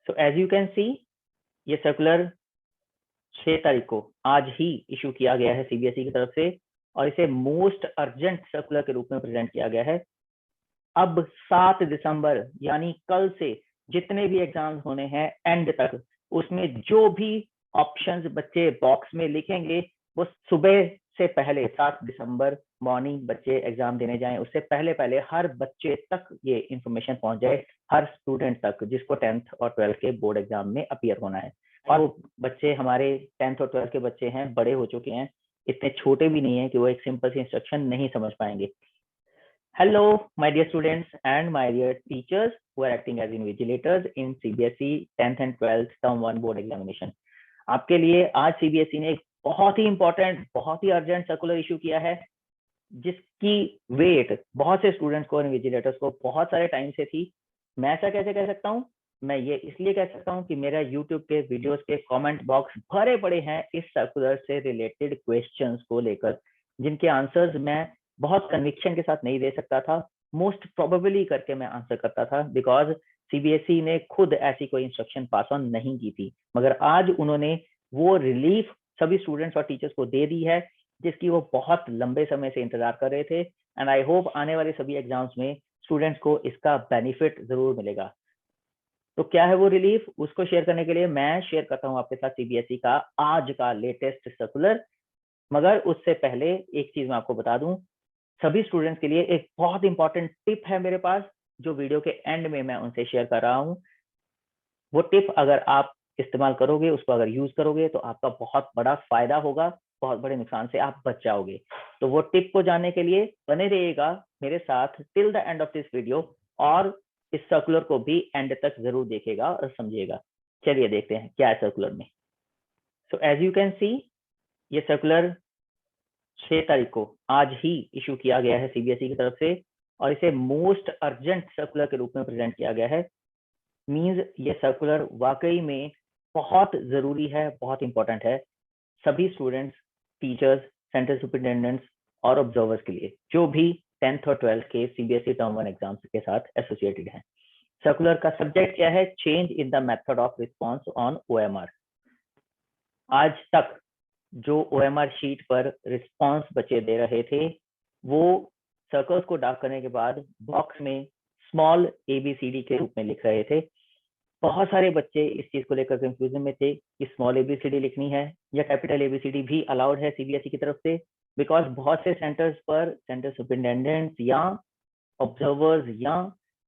So as you can see, ये circular 6 तारीख को आज ही इशू किया गया है सीबीएसई की तरफ से और इसे मोस्ट अर्जेंट सर्कुलर के रूप में प्रेजेंट किया गया है। अब 7 दिसंबर यानी कल से जितने भी एग्जाम्स होने हैं एंड तक, उसमें जो भी ऑप्शंस बच्चे बॉक्स में लिखेंगे वो सुबह से पहले 7 दिसंबर मॉर्निंग बच्चे एग्जाम देने जाएं, उससे पहले पहले हर बच्चे तक ये इंफॉर्मेशन पहुंच जाए, हर स्टूडेंट तक जिसको 10th और 12th के बोर्ड एग्जाम में अपीयर होना है। और वो बच्चे हमारे 10th और 12th के बच्चे हैं, बड़े हो चुके हैं, इतने छोटे भी नहीं है कि वो एक सिंपल सी इंस्ट्रक्शन नहीं समझ पाएंगे। Hello, my dear students and my dear teachers who are acting as invigilators in CBSE 10th and 12th Term 1 board examination. आपके लिए आज सीबीएसई ने एक बहुत ही इंपॉर्टेंट, बहुत ही अर्जेंट सर्कुलर इशू किया है, जिसकी वेट बहुत से स्टूडेंट्स को, इन्विजिलेटर्स को बहुत सारे टाइम से थी। मैं ऐसा कैसे कह सकता हूँ? मैं ये इसलिए कह सकता हूँ कि मेरा यूट्यूब के वीडियोस के कमेंट बॉक्स भरे पड़े हैं इस सर्कुलर से रिलेटेड क्वेश्चंस को लेकर, जिनके आंसर्स मैं बहुत कन्विक्शन के साथ नहीं दे सकता था, मोस्ट प्रोबेबली करके मैं आंसर करता था, बिकॉज सीबीएसई ने खुद ऐसी कोई इंस्ट्रक्शन पास ऑन नहीं की थी। मगर आज उन्होंने वो रिलीफ सभी स्टूडेंट्स और टीचर्स को दे दी है जिसकी वो बहुत लंबे समय से इंतजार कर रहे थे। एंड आई होप आने वाले सभी एग्जाम्स में स्टूडेंट्स को इसका बेनिफिट जरूर मिलेगा। तो क्या है वो रिलीफ, उसको शेयर करने के लिए मैं शेयर करता हूँ आपके साथ सीबीएसई का आज का लेटेस्ट सर्कुलर। मगर उससे पहले एक चीज मैं आपको बता दूं, सभी स्टूडेंट्स के लिए एक बहुत इंपॉर्टेंट टिप है मेरे पास, जो वीडियो के एंड में मैं उनसे शेयर कर रहा हूं। वो टिप अगर आप इस्तेमाल करोगे, उसको अगर यूज करोगे, तो आपका बहुत बड़ा फायदा होगा, बहुत बड़े नुकसान से आप बच जाओगे। तो वो टिप को जानने के लिए बने रहिएगा मेरे साथ till the end of this video, और इस सर्कुलर को भी एंड तक जरूर देखिएगा और समझिएगा। चलिए देखते हैं क्या है सर्कुलर में। So as you can see, ये सर्कुलर 6 तारीख को आज ही इशू किया गया है सीबीएसई की तरफ से और इसे मोस्ट अर्जेंट सर्कुलर के रूप में प्रेजेंट किया गया है। मींस ये सर्कुलर वाकई में बहुत जरूरी है, बहुत इंपॉर्टेंट है सभी स्टूडेंट्स, टीचर्स, सेंटर सुपरिटेंडेंट्स और ऑब्जर्वर्स के लिए, जो भी 10th और 12th के सीबीएसई टर्म 1 एग्जाम्स के साथ एसोसिएटेड हैं। सर्कुलर का सब्जेक्ट क्या है? Change in the method of response on OMR. आज तक जो ओएमआर शीट पर रिस्पॉन्स बच्चे दे रहे थे, वो सर्कल्स को डार्क करने के बाद बॉक्स में स्मॉल एबीसीडी के रूप में लिख रहे थे। बहुत सारे बच्चे इस चीज को लेकर कंफ्यूजन में थे कि स्मॉल एबीसीडी लिखनी है या कैपिटल एबीसीडी भी अलाउड है सीबीएसई की तरफ से, बिकॉज बहुत से सेंटर्स पर सेंटर सुपरिटेंडेंट्स या ऑब्जर्वर्स या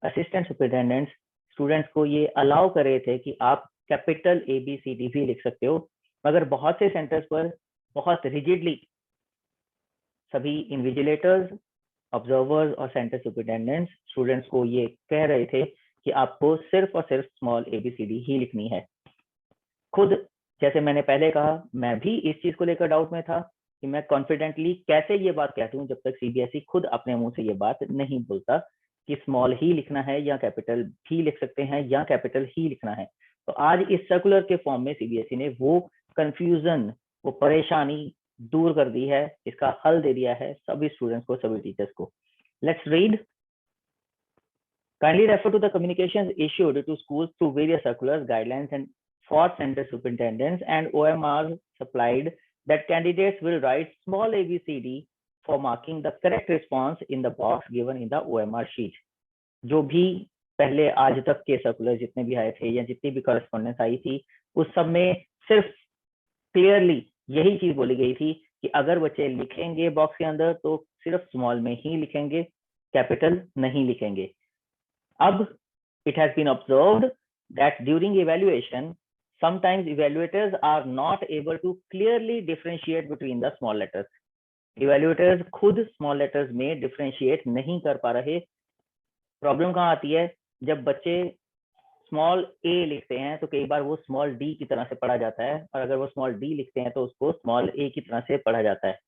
असिस्टेंट सुपरिटेंडेंट्स स्टूडेंट्स को ये अलाउ कर रहे थे कि आप कैपिटल एबीसीडी भी लिख सकते हो। मगर बहुत से सेंटर्स पर बहुत रिजिडली सभी इन्विजिलेटर्स, ऑब्जर्वर्स और सेंटर सुपरिटेंडेंट्स स्टूडेंट्स को ये कह रहे थे कि आपको सिर्फ और सिर्फ स्मॉल एबीसीडी ही लिखनी है। खुद जैसे मैंने पहले कहा, मैं भी इस चीज को लेकर डाउट में था कि मैं कॉन्फिडेंटली कैसे ये बात कहता हूँ जब तक सीबीएसई खुद अपने मुंह से ये बात नहीं बोलता कि स्मॉल ही लिखना है या कैपिटल भी लिख सकते हैं या कैपिटल ही लिखना है। तो आज इस सर्कुलर के फॉर्म में सीबीएसई ने वो कंफ्यूजन, वो परेशानी दूर कर दी है, इसका हल दे दिया है सभी स्टूडेंट्स को, सभी टीचर्स को। Let's read. Kindly refer to the communications issued to schools through various circulars, guidelines, and for center superintendents and OMR supplied that candidates will write small ABCD for marking the correct response in the box given in the OMR sheet. जो भी पहले आज तक के circular जितने भी आए थे या जितनी भी कॉरेस्पॉन्डेंस आई थी, उस सब में सिर्फ क्लियरली यही चीज बोली गई थी कि अगर बच्चे लिखेंगे बॉक्स के अंदर तो सिर्फ स्मॉल में ही लिखेंगे, कैपिटल नहीं लिखेंगे। अब it has been observed that during evaluation, sometimes evaluators are not able to clearly differentiate between the small letters. Evaluators खुद small letters में differentiate नहीं कर पा रहे। प्रॉब्लम कहाँ आती है? जब बच्चे स्मॉल ए लिखते हैं तो कई बार वो स्मॉल डी की तरह से पढ़ा जाता है, और अगर वो स्मॉल डी लिखते हैं तो उसको स्मॉल ए की तरह से पढ़ा जाता है।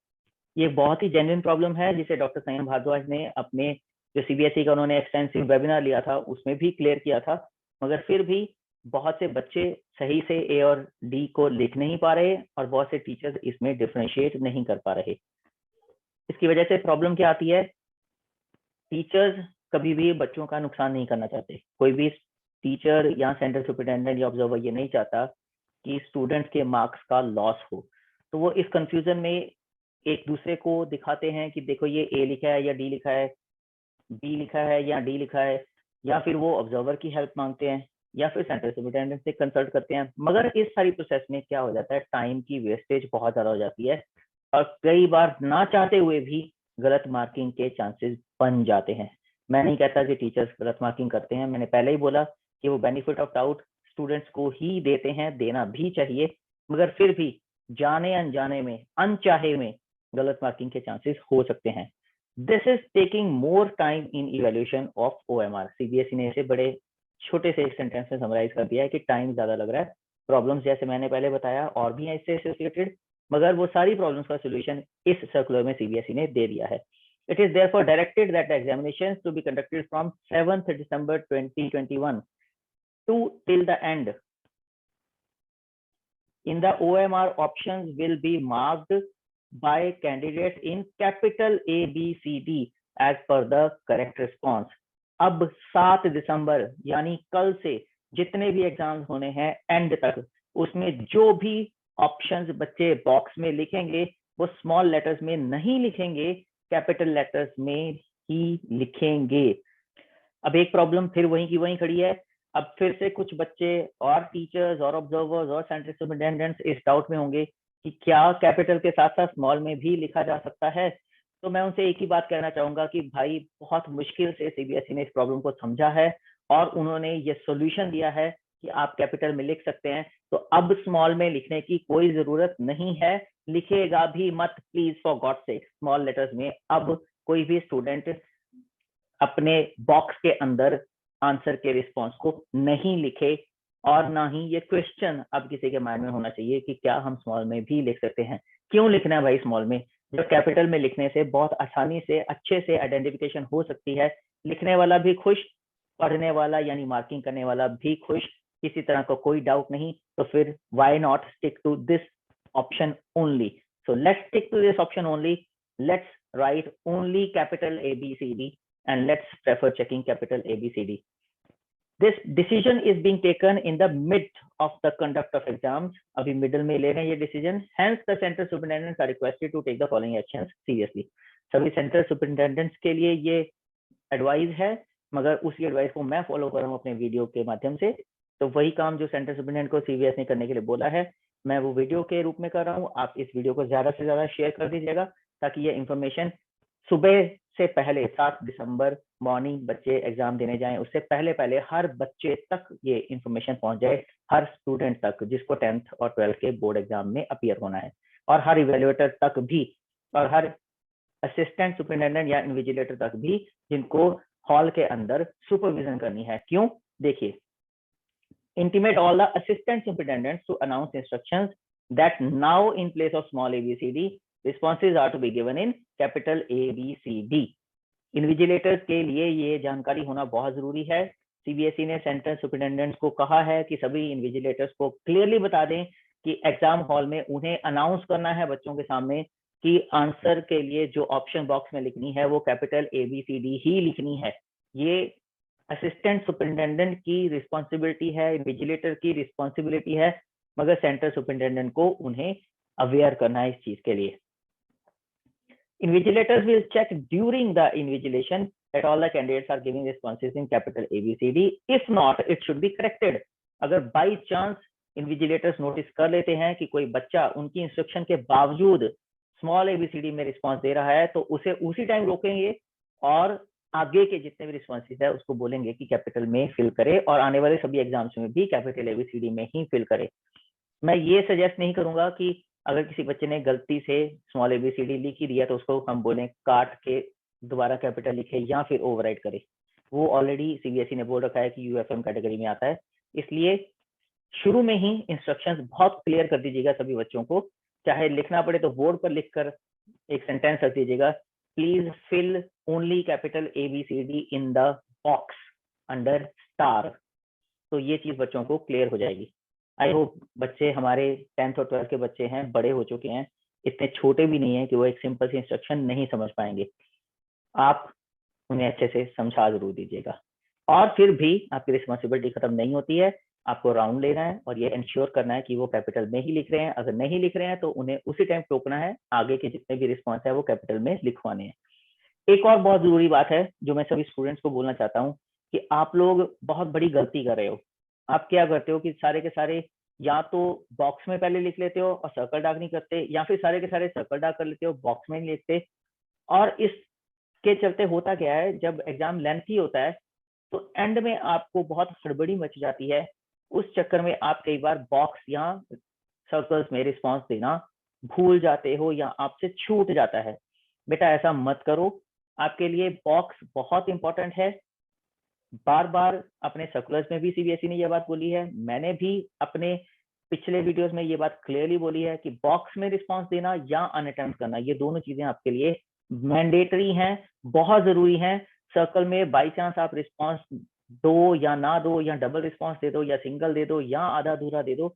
ये बहुत ही जेन्युइन प्रॉब्लम है जिसे डॉक्टर संयम भारद्वाज ने अपने जो सीबीएसई का उन्होंने एक्सटेंसिव वेबिनार लिया था उसमें भी क्लियर किया था। मगर फिर भी बहुत से बच्चे सही से ए और डी को लिख नहीं पा रहे और बहुत से टीचर्स इसमें डिफरेंशिएट नहीं कर पा रहे। इसकी वजह से प्रॉब्लम क्या आती है? टीचर्स कभी भी बच्चों का नुकसान नहीं करना चाहते। कोई भी टीचर या सेंटर सुपरिटेंडेंट या ऑब्जर्वर ये नहीं चाहता कि स्टूडेंट्स के मार्क्स का लॉस हो, तो वो इस कंफ्यूजन में एक दूसरे को दिखाते हैं कि देखो ये ए लिखा है या डी लिखा है, बी लिखा है या डी लिखा है, या फिर वो ऑब्जर्वर की हेल्प मांगते हैं या फिर सेंटर सुपरिटेंडेंट से कंसल्ट करते हैं। मगर इस सारी प्रोसेस में क्या हो जाता है, टाइम की वेस्टेज बहुत ज्यादा हो जाती है और कई बार ना चाहते हुए भी गलत मार्किंग के चांसेस बन जाते हैं। मैं नहीं कहता कि टीचर्स गलत मार्किंग करते हैं, मैंने पहले ही बोला कि वो बेनिफिट ऑफ डाउट स्टूडेंट्स को ही देते हैं, देना भी चाहिए, मगर फिर भी जाने अनजाने में, अनचाहे में गलत मार्किंग के चांसेस हो सकते हैं। This is taking more time in evaluation of OMR। CBSE ने इसे बड़े छोटे से एक सेंटेंस में समराइज कर दिया है कि टाइम ज्यादा लग रहा है। प्रॉब्लम्स जैसे मैंने पहले बताया और भी हैं इससे एसोसिएटेड, मगर वो सारी प्रॉब्लम्स का सोल्यूशन इस सर्कुलर में सीबीएसई ने दे दिया है। It is therefore directed that the examinations to be conducted from 7th December 2021 to till the end in the OMR options will be marked by candidates in capital A, B, C, D as per the correct response। अब 7 दिसंबर यानी कल से जितने भी exams होने हैं and तक, उसमें जो भी ऑप्शंस बच्चे बॉक्स में लिखेंगे वो स्मॉल लेटर्स में नहीं लिखेंगे, कैपिटल लेटर्स में ही लिखेंगे। अब एक प्रॉब्लम फिर वहीं की वहीं खड़ी है। अब फिर से कुछ बच्चे और टीचर्स और ऑब्जर्वर्स और सेंटर सुपरिटेंडेंट्स इस डाउट में होंगे कि क्या कैपिटल के साथ साथ स्मॉल में भी लिखा जा सकता है। तो मैं उनसे एक ही बात कहना चाहूंगा कि भाई बहुत मुश्किल से सीबीएसई ने इस प्रॉब्लम को समझा है और उन्होंने ये सोल्यूशन दिया है कि आप कैपिटल में लिख सकते हैं, तो अब स्मॉल में लिखने की कोई जरूरत नहीं है। लिखेगा भी मत please, for God sake, small letters में अब कोई भी स्टूडेंट अपने बॉक्स के अंदर आंसर के रिस्पॉन्स को नहीं लिखे, और ना ही ये क्वेश्चन अब किसी के माइंड में होना चाहिए कि क्या हम स्मॉल में भी लिख सकते हैं। क्यों लिखना है भाई स्मॉल में, जब कैपिटल में लिखने से बहुत आसानी से अच्छे से आइडेंटिफिकेशन हो सकती है, लिखने वाला भी खुश, पढ़ने वाला यानी मार्किंग करने वाला भी खुश, किसी तरह का कोई डाउट नहीं। तो फिर why not stick to this option only. So let's stick to this option only, let's write only capital ABCD and let's prefer checking capital ABCD. This decision is being taken in the mid of the conduct of exams। अभी middle में ले रहे हैं ये decision. Hence the center superintendents are requested to take the following actions seriously। सभी centre superintendents के लिए ये एडवाइस है, मगर उसी एडवाइस को मैं फॉलो कर रहा हूँ अपने वीडियो के माध्यम से। तो वही काम जो सेंटर सुपरिटेंडेंट को सीबीएस ने करने के लिए बोला है, मैं वो वीडियो के रूप में कर रहा हूँ। आप इस वीडियो को ज्यादा से ज्यादा शेयर कर दीजिएगा ताकि ये इंफॉर्मेशन सुबह से पहले 7 दिसंबर मॉर्निंग बच्चे एग्जाम देने जाएं, उससे पहले पहले हर बच्चे तक ये इंफॉर्मेशन पहुंच जाए, हर स्टूडेंट तक जिसको 10th और 12th के बोर्ड एग्जाम में अपीयर होना है, और हर इवेल्युएटर तक भी, और हर असिस्टेंट सुपरिटेंडेंट या इन्विजिलेटर तक भी जिनको हॉल के अंदर सुपरविजन करनी है। क्यों, देखिए, intimate all the assistant superintendents to announce instructions that now in place of small ABCD responses are to be given in capital ABCD। Invigilators के लिए ये जानकारी होना बहुत जरूरी है। सीबीएसई ने सेंटर सुपरिटेंडेंट्स को कहा है कि सभी इन्विजिलेटर्स को क्लियरली बता दें कि एग्जाम हॉल में उन्हें अनाउंस करना है बच्चों के सामने कि आंसर के लिए जो ऑप्शन बॉक्स में लिखनी है वो कैपिटल ABCD ही लिखनी है। ये असिस्टेंट सुपरिटेंडेंट की रिस्पॉन्सिबिलिटी है, इन्विजिलेटर की रिस्पॉन्सिबिलिटी है, मगर सेंटर सुपरिटेंडेंट को उन्हें अवेयर करना है इस चीज के लिए। Invigilators will check during the invigilation that all the candidates are giving responses in capital ABCD. If not, it should be corrected। अगर बाई चांस इन्विजिलेटर्स नोटिस कर लेते हैं कि कोई बच्चा उनकी इंस्ट्रक्शन के बावजूद स्मॉल ABCD में रिस्पॉन्स दे रहा है, तो उसे उसी टाइम रोकेंगे और आगे के जितने भी रिस्पॉन्सेज है उसको बोलेंगे कि कैपिटल में फिल करे, और आने वाले सभी एग्जाम्स में भी कैपिटल ABCD में ही फिल करे। मैं ये सजेस्ट नहीं करूंगा कि अगर किसी बच्चे ने गलती से स्मॉल ABCD लिख ही दिया तो उसको हम बोलें काट के दोबारा कैपिटल लिखे या फिर ओवरराइट करे। वो ऑलरेडी सीबीएसई ने बोल रखा है कि UFM कैटेगरी में आता है, इसलिए शुरू में ही इंस्ट्रक्शंस बहुत क्लियर कर दीजिएगा सभी बच्चों को। चाहे लिखना पड़े तो बोर्ड पर लिखकर एक सेंटेंस रख दीजिएगा, please fill only capital ABCD in the box under star. तो ये चीज बच्चों को क्लियर हो जाएगी। आई होप बच्चे हमारे 10th और 12th के बच्चे हैं, बड़े हो चुके हैं, इतने छोटे भी नहीं है कि वो एक सिंपल सी इंस्ट्रक्शन नहीं समझ पाएंगे। आप उन्हें अच्छे से समझा जरूर दीजिएगा। और फिर भी आपकी रिस्पॉन्सिबिलिटी खत्म नहीं होती है, आपको राउंड लेना है और ये इंश्योर करना है कि वो कैपिटल में ही लिख रहे हैं। अगर नहीं लिख रहे हैं तो उन्हें उसी टाइम टोकना है, आगे के जितने भी रिस्पॉन्स है वो कैपिटल में लिखवाने हैं। एक और बहुत जरूरी बात है जो मैं सभी स्टूडेंट्स को बोलना चाहता हूँ कि आप लोग बहुत बड़ी गलती कर रहे हो। आप क्या करते हो कि सारे के सारे या तो बॉक्स में पहले लिख लेते हो और सर्कल डार्क नहीं करते, या फिर सारे के सारे सर्कल डार्क कर लेते हो, बॉक्स में नहीं लिखते। और इसके चलते होता क्या है, जब एग्जाम लेंथी होता है तो एंड में आपको बहुत हड़बड़ी मच जाती है। उस चक्कर में आप कई बार बॉक्स या सर्कल्स में रिस्पॉन्स देना भूल जाते हो या आपसे छूट जाता है। बेटा ऐसा मत करो, आपके लिए बॉक्स बहुत इंपॉर्टेंट है। बार बार अपने सर्कुलर्स में भी सीबीएसई ने यह बात बोली है, मैंने भी अपने पिछले वीडियोस में ये बात क्लियरली बोली है कि बॉक्स में रिस्पॉन्स देना या अनअटेम्प्ट करना, ये दोनों चीजें आपके लिए मैंडेटरी हैं, बहुत जरूरी हैं। सर्कल में बाई चांस आप रिस्पॉन्स दो या ना दो, या डबल रिस्पॉन्स दे दो, या सिंगल दे दो, या आधा अधूरा दे दो,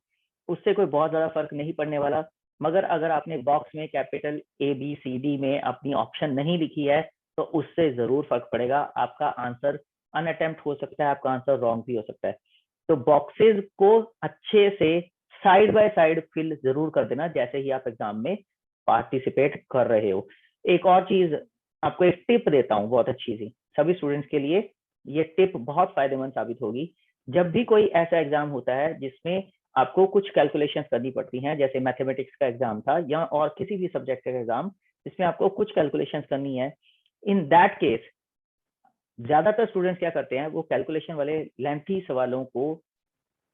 उससे कोई बहुत ज्यादा फर्क नहीं पड़ने वाला। मगर अगर आपने बॉक्स में कैपिटल ABCD में अपनी ऑप्शन नहीं लिखी है तो उससे जरूर फर्क पड़ेगा, आपका आंसर अनअटेम्प्ट हो सकता है, आपका आंसर रॉन्ग भी हो सकता है। तो बॉक्सेस को अच्छे से साइड बाय साइड फिल जरूर कर देना जैसे ही आप एग्जाम में पार्टिसिपेट कर रहे हो। एक और चीज आपको एक टिप देता हूँ बहुत अच्छी सी, सभी स्टूडेंट्स के लिए ये टिप बहुत फायदेमंद साबित होगी। जब भी कोई ऐसा एग्जाम होता है जिसमें आपको कुछ कैलकुलेशंस करनी पड़ती हैं, जैसे मैथमेटिक्स का एग्जाम था या और किसी भी सब्जेक्ट का एग्जाम जिसमें आपको कुछ कैलकुलेशंस करनी है, इन दैट केस ज्यादातर स्टूडेंट्स क्या करते हैं, वो कैलकुलेशन वाले लेंथी सवालों को,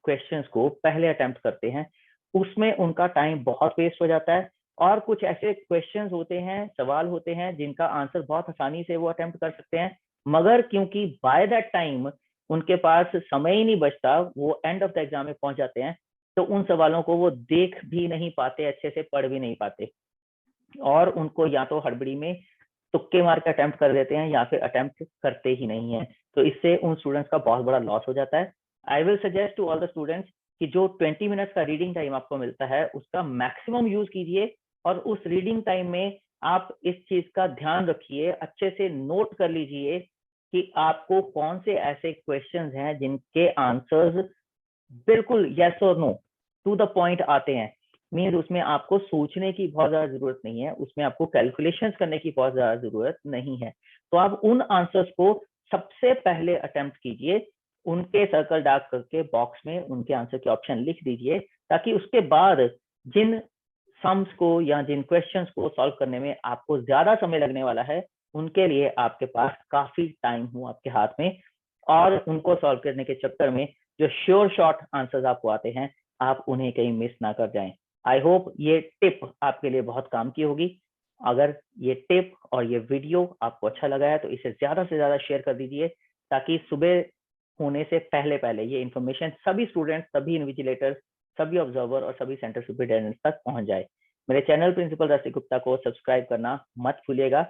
क्वेश्चंस को पहले अटेम्प्ट करते हैं, उसमें उनका टाइम बहुत वेस्ट हो जाता है। और कुछ ऐसे क्वेश्चंस होते हैं, सवाल होते हैं जिनका आंसर बहुत आसानी से वो अटेम्प्ट कर सकते हैं, मगर क्योंकि बाय दैट टाइम उनके पास समय ही नहीं बचता, वो एंड ऑफ द एग्जाम में पहुंच जाते हैं, तो उन सवालों को वो देख भी नहीं पाते, अच्छे से पढ़ भी नहीं पाते, और उनको या तो हड़बड़ी में तुक्के मार के अटेम्प्ट कर देते हैं या फिर अटेम्प्ट करते ही नहीं है। तो इससे उन स्टूडेंट्स का बहुत बड़ा लॉस हो जाता है। I will suggest to all the students कि जो 20 मिनट्स का रीडिंग टाइम आपको मिलता है उसका मैक्सिमम यूज कीजिए, और उस रीडिंग टाइम में आप इस चीज का ध्यान रखिए, अच्छे से नोट कर लीजिए कि आपको कौन से ऐसे क्वेश्चंस हैं जिनके आंसर्स बिल्कुल यस और नो टू द पॉइंट आते हैं। मीन्स उसमें आपको सोचने की बहुत ज्यादा जरूरत नहीं है, उसमें आपको कैलकुलेशंस करने की बहुत ज्यादा जरूरत नहीं है। तो आप उन आंसर्स को सबसे पहले अटेम्प्ट कीजिए, उनके सर्कल डार्क करके बॉक्स में उनके आंसर के ऑप्शन लिख दीजिए, ताकि उसके बाद जिन सम्स को या जिन क्वेश्चंस को सॉल्व करने में आपको ज्यादा समय लगने वाला है, उनके लिए आपके पास काफी टाइम हो आपके हाथ में, और उनको सॉल्व करने के चक्कर में जो श्योर शॉर्ट आंसर्स आपको आते हैं आप उन्हें कहीं मिस ना कर जाएं। आई होप ये टिप आपके लिए बहुत काम की होगी। अगर ये टिप और ये वीडियो आपको अच्छा लगा है तो इसे ज्यादा से ज्यादा शेयर कर दीजिए, ताकि सुबह होने से पहले पहले ये इन्फॉर्मेशन सभी स्टूडेंट्स, सभी इन्विजिलेटर्स, सभी ऑब्जर्वर और सभी सेंटर सुपरिटेंडेंट्स तक पहुंच जाए। मेरे चैनल प्रिंसिपल रसिक गुप्ता को सब्सक्राइब करना मत भूलिएगा,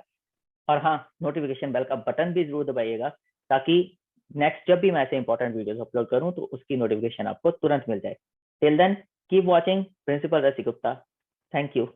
और हाँ, नोटिफिकेशन बेल का बटन भी जरूर दबाइएगा, ताकि नेक्स्ट जब भी मैं ऐसे इंपॉर्टेंट वीडियोस अपलोड करूं तो उसकी नोटिफिकेशन आपको तुरंत मिल जाए। Till then keep watching principal Rasik Gupta. Thank you.